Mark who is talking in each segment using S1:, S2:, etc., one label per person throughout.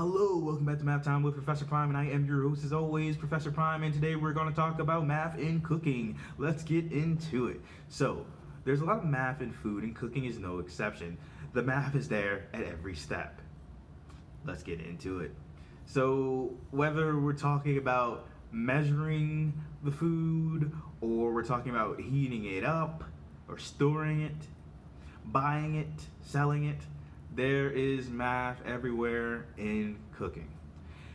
S1: Hello, welcome back to Math Time with Professor Prime, and I am your host as always, Professor Prime, and today we're going to talk about math in cooking. Let's get into it. So, there's a lot of math in food, and cooking is no exception. The math is there at every step. Let's get into it. So, whether we're talking about measuring the food, or we're talking about heating it up, or storing it, buying it, selling it, there is math everywhere in cooking.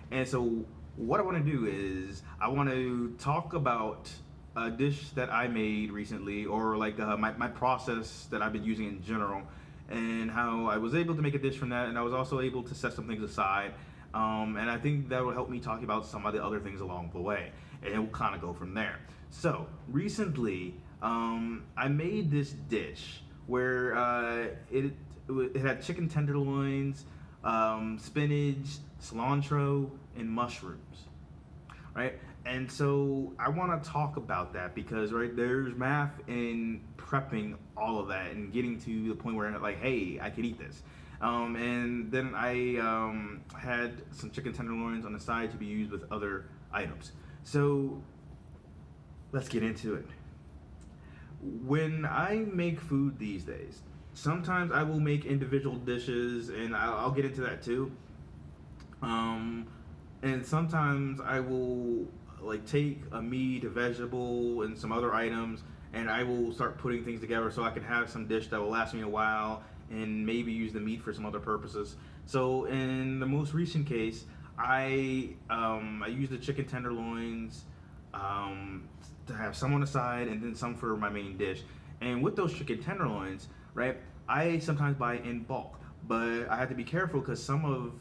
S1: And so, what I want to do is, I want to talk about a dish that I made recently, or like my process that I've been using in general, and how I was able to make a dish from that, and I was also able to set some things aside. And I think that will help me talk about some of the other things along the way, and it will kind of go from there. So, recently, I made this dish where it had chicken tenderloins, spinach, cilantro, and mushrooms, right? And so I want to talk about that because there's math in prepping all of that and getting to the point where like, hey, I can eat this. And then I had some chicken tenderloins on the side to be used with other items. So let's get into it. When I make food these days, sometimes I will make individual dishes, and I'll get into that too. And sometimes I will like take a meat, a vegetable, and some other items, and I will start putting things together so I can have some dish that will last me a while, and maybe use the meat for some other purposes. So in the most recent case, I used the chicken tenderloins to have some on the side and then some for my main dish. And with those chicken tenderloins, right, I sometimes buy in bulk, but I have to be careful because some of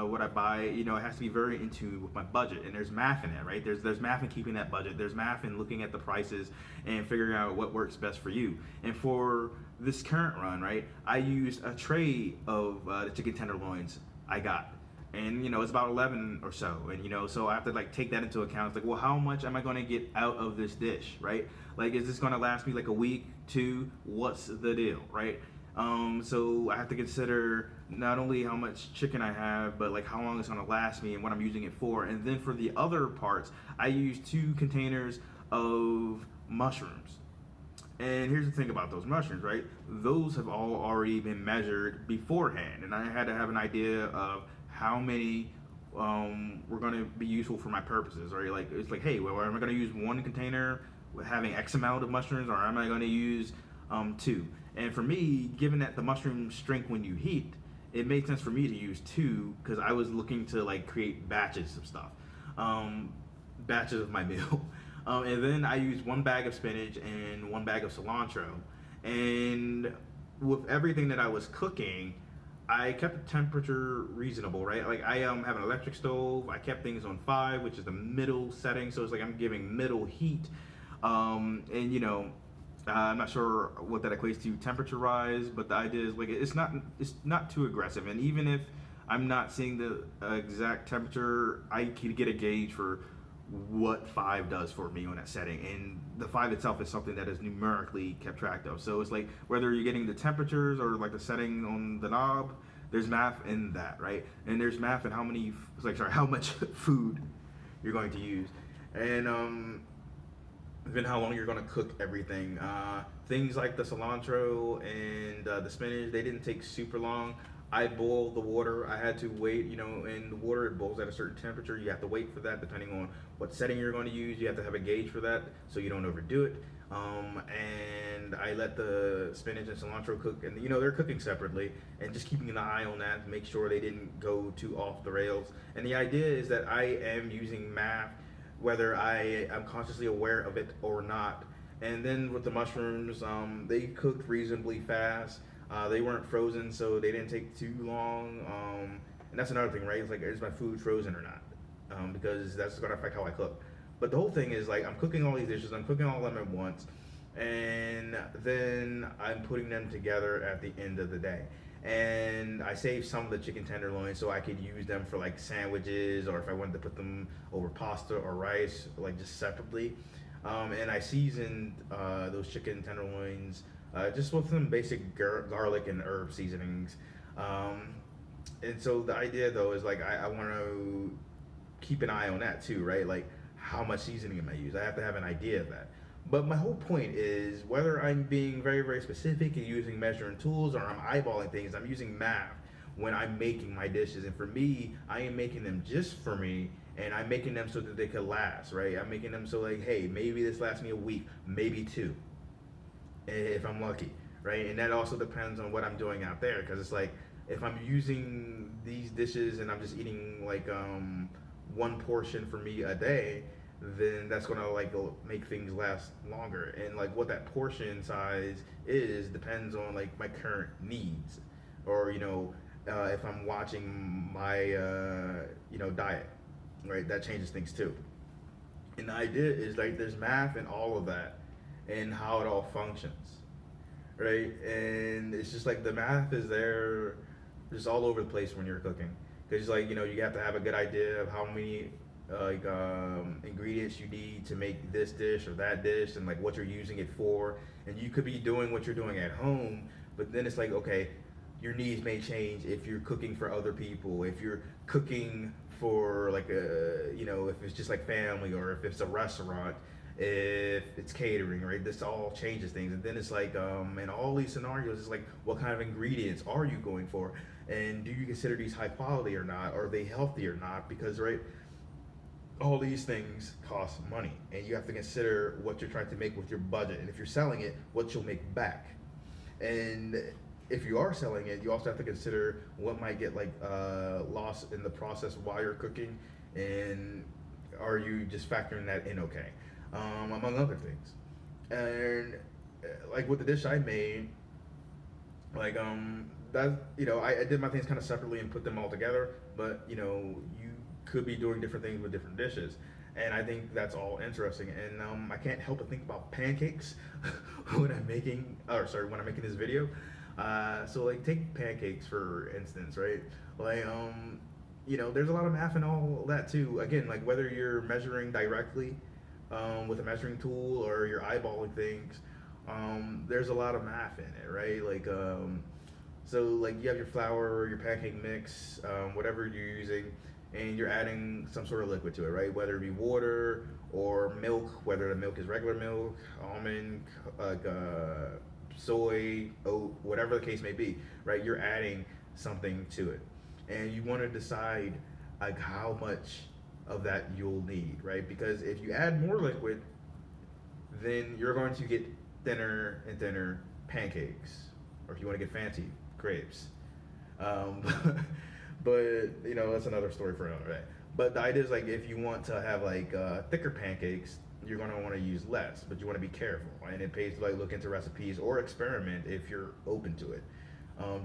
S1: what I buy, it has to be very into with my budget, and there's math in it, right? There's math in keeping that budget. There's math in looking at the prices and figuring out what works best for you. And for this current run, right, I used a tray of the chicken tenderloins I got, and it's about 11 or so, and so I have to like take that into account. It's like, well, how much am I going to get out of this dish, right? Like, is this going to last me like a week, two? What's the deal, right? So I have to consider not only how much chicken I have, but like how long it's going to last me and what I'm using it for. And then for the other parts, I use 2 containers of mushrooms. And here's the thing about those mushrooms, right? Those have all already been measured beforehand, and I had to have an idea of how many were going to be useful for my purposes. Right? Like, it's like, hey, well, am I going to use 1 container with having X amount of mushrooms, or am I going to use 2? And for me, given that the mushrooms shrink when you heat, it made sense for me to use 2 because I was looking to like create batches of stuff, batches of my meal. And then I used 1 bag of spinach and 1 bag of cilantro. And with everything that I was cooking, I kept the temperature reasonable, right? Like, I have an electric stove. I kept things on 5, which is the middle setting, so it's like I'm giving middle heat. And I'm not sure what that equates to temperature rise, but the idea is like it's not too aggressive. And even if I'm not seeing the exact temperature, I can get a gauge for what 5 does for me on that setting. And the 5 itself is something that is numerically kept track of. So it's like whether you're getting the temperatures or like the setting on the knob, there's math in that, right? And there's math in how much food you're going to use. And then how long you're going to cook everything. Things like the cilantro and the spinach, they didn't take super long. I boiled the water. I had to wait, and the water, it boils at a certain temperature. You have to wait for that depending on what setting you're going to use. You have to have a gauge for that so you don't overdo it. And I let the spinach and cilantro cook, and they're cooking separately, and just keeping an eye on that to make sure they didn't go too off the rails. And the idea is that I am using math whether I am consciously aware of it or not. And then with the mushrooms, they cooked reasonably fast. They weren't frozen, so they didn't take too long. And that's another thing, right? It's like, is my food frozen or not? Because that's going to affect how I cook. But the whole thing is like, I'm cooking all these dishes, I'm cooking all of them at once, and then I'm putting them together at the end of the day. And I saved some of the chicken tenderloins so I could use them for like sandwiches, or if I wanted to put them over pasta or rice, like just separately. And I seasoned those chicken tenderloins just with some basic garlic and herb seasonings. And so the idea though is like I want to keep an eye on that too, right? Like how much seasoning am I use? I have to have an idea of that. But my whole point is whether I'm being very, very specific and using measuring tools or I'm eyeballing things, I'm using math when I'm making my dishes. And for me, I am making them just for me and I'm making them so that they could last, right? I'm making them so like, hey, maybe this lasts me a week, maybe two, if I'm lucky, right? And that also depends on what I'm doing out there because it's like if I'm using these dishes and I'm just eating like one portion for me a day, then that's gonna like make things last longer. And like what that portion size is depends on like my current needs, or if I'm watching my diet, right? That changes things too. And the idea is like there's math in all of that, and how it all functions, right? And it's just like the math is there, just all over the place when you're cooking, because like you have to have a good idea of how many ingredients you need to make this dish or that dish, and like what you're using it for. And you could be doing what you're doing at home, but then it's like okay, your needs may change if you're cooking for other people, if you're cooking for like if it's just like family, or if it's a restaurant, if it's catering, right? This all changes things. And then it's like in all these scenarios it's like what kind of ingredients are you going for, and do you consider these high quality or not, are they healthy or not, because right, all these things cost money, and you have to consider what you're trying to make with your budget, and if you're selling it, what you'll make back. And if you are selling it, you also have to consider what might get like lost in the process while you're cooking, and are you just factoring that in okay, among other things. And like with the dish I made, like that I did my things kind of separately and put them all together, but you could be doing different things with different dishes, and I think that's all interesting. And I can't help but think about pancakes when I'm making, or sorry, when I'm making this video. So like take pancakes for instance, right? Like there's a lot of math and all that too. Again, like whether you're measuring directly with a measuring tool or you're eyeballing things, there's a lot of math in it, right? Like so like you have your flour or your pancake mix, whatever you're using, and you're adding some sort of liquid to it, right? Whether it be water or milk, whether the milk is regular milk, almond, like soy, oat, whatever the case may be, right? You're adding something to it, and you want to decide like how much of that you'll need, right? Because if you add more liquid, then you're going to get thinner and thinner pancakes, or if you want to get fancy, crepes. Um, but that's another story for another day. But the idea is like if you want to have like thicker pancakes, you're gonna want to use less, but you want to be careful, and it pays to like look into recipes or experiment if you're open to it.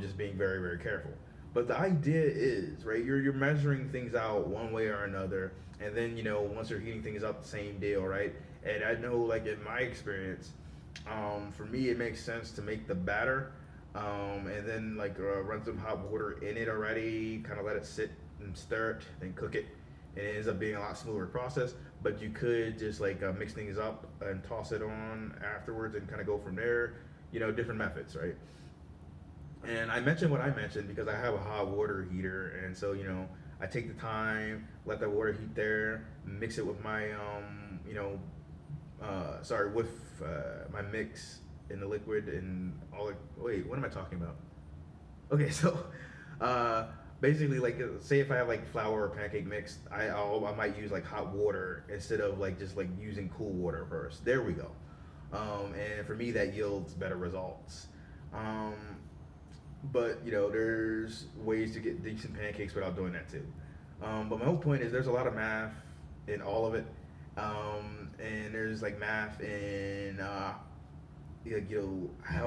S1: Just being very, very careful. But the idea is right, you're measuring things out one way or another, and then once you're heating things up, the same deal, right? And I know like in my experience, for me it makes sense to make the batter, and then like run some hot water in it already, kind of let it sit and stir it, then cook it, and it ends up being a lot smoother process. But you could just like mix things up and toss it on afterwards and kind of go from there. Different methods, right? And I mentioned what I mentioned because I have a hot water heater, and so I take the time, let the water heat there, mix it with my with my mix in the liquid and all. Wait, what am I talking about? Okay, so basically, like, say if I have like flour or pancake mix, I might use like hot water instead of like just like using cool water first. There we go. And for me, that yields better results. But there's ways to get decent pancakes without doing that too. But my whole point is there's a lot of math in all of it, and there's like math in how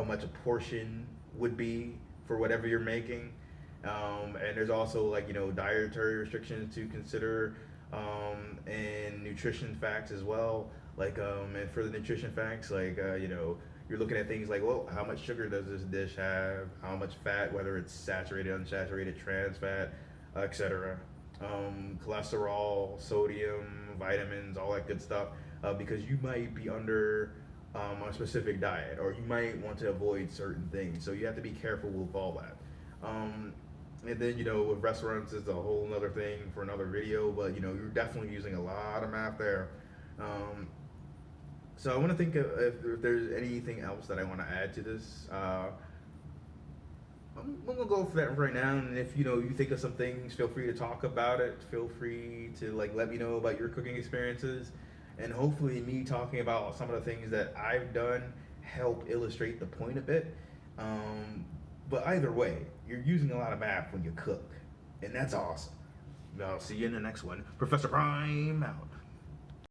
S1: much a portion would be for whatever you're making. And there's also like dietary restrictions to consider, and nutrition facts as well. Like and for the nutrition facts, like you're looking at things like, well, how much sugar does this dish have? How much fat, whether it's saturated, unsaturated, trans fat, etc. Cholesterol, sodium, vitamins, all that good stuff. Because you might be under a specific diet, or you might want to avoid certain things. So you have to be careful with all that. And then, with restaurants, it's a whole other thing for another video, but, you're definitely using a lot of math there. Um, so I want to think if there's anything else that I want to add to this. I'm gonna go for that right now, and if you think of some things, feel free to talk about it. Feel free to let me know about your cooking experiences, and hopefully me talking about some of the things that I've done help illustrate the point a bit. But either way, you're using a lot of math when you cook, and that's awesome. I'll see you in the next one. Professor Prime out.